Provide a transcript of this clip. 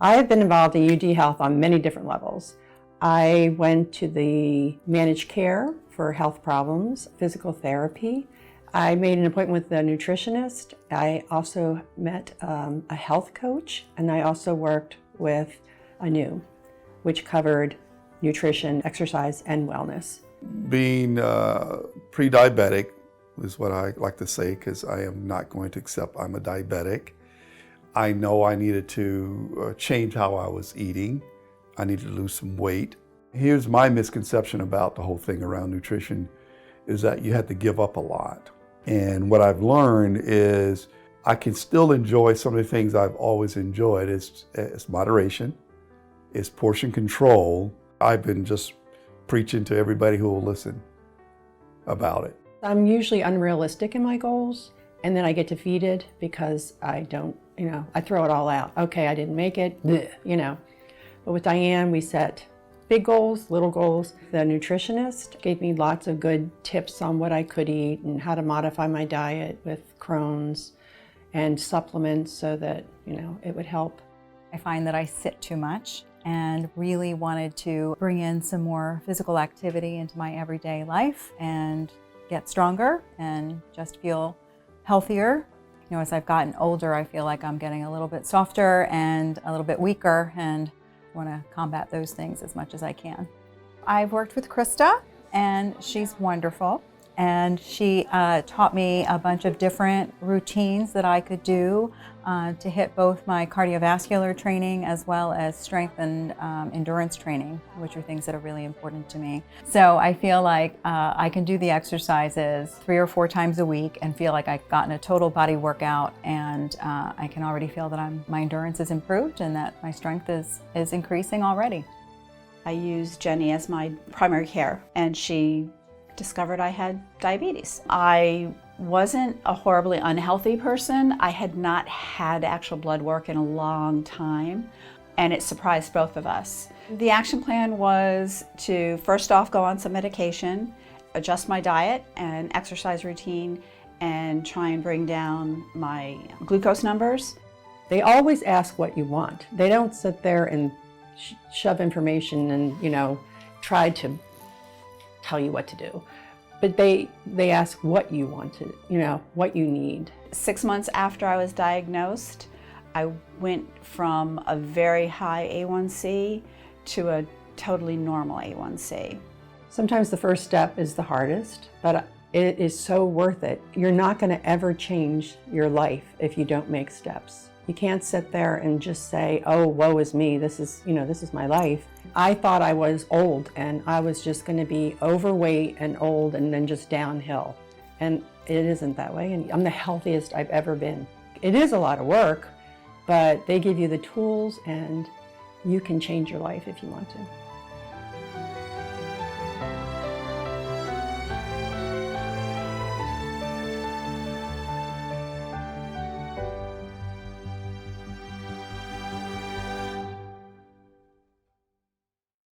I have been involved in UD Health on many different levels. I went to the managed care for health problems, physical therapy. I made an appointment with a nutritionist. I also met a health coach, and I also worked with a NU, which covered nutrition, exercise, and wellness. Being pre-diabetic is what I like to say, because I am not going to accept I'm a diabetic. I know I needed to change how I was eating. I needed to lose some weight. Here's my misconception about the whole thing around nutrition, is that you had to give up a lot. And what I've learned is I can still enjoy some of the things I've always enjoyed. It's moderation, it's portion control. I've been just preaching to everybody who will listen about it. I'm usually unrealistic in my goals, and then I get defeated because I don't, I throw it all out. Okay, I didn't make it, bleh. But with Diane, we set big goals, little goals. The nutritionist gave me lots of good tips on what I could eat and how to modify my diet with Crohn's and supplements so that, it would help. I find that I sit too much and really wanted to bring in some more physical activity into my everyday life and get stronger and just feel healthier. As I've gotten older, I feel like I'm getting a little bit softer and a little bit weaker, and want to combat those things as much as I can. I've worked with Krista, and she's wonderful. And she taught me a bunch of different routines that I could do to hit both my cardiovascular training as well as strength and endurance training, which are things that are really important to me. So I feel like I can do the exercises 3 or 4 times a week and feel like I've gotten a total body workout, and I can already feel that my endurance is improved and that my strength is increasing already. I use Jenny as my primary care, and she discovered I had diabetes. I wasn't a horribly unhealthy person. I had not had actual blood work in a long time, and it surprised both of us. The action plan was to first off go on some medication, adjust my diet and exercise routine, and try and bring down my glucose numbers. They always ask what you want. They don't sit there and shove information and, try to tell you what to do. But they ask what you want to, what you need. 6 months after I was diagnosed, I went from a very high A1C to a totally normal A1C. Sometimes the first step is the hardest, but it is so worth it. You're not going to ever change your life if you don't make steps. You can't sit there and just say, oh, woe is me, this is my life. I thought I was old and I was just going to be overweight and old and then just downhill. And it isn't that way. And I'm the healthiest I've ever been. It is a lot of work, but they give you the tools and you can change your life if you want to.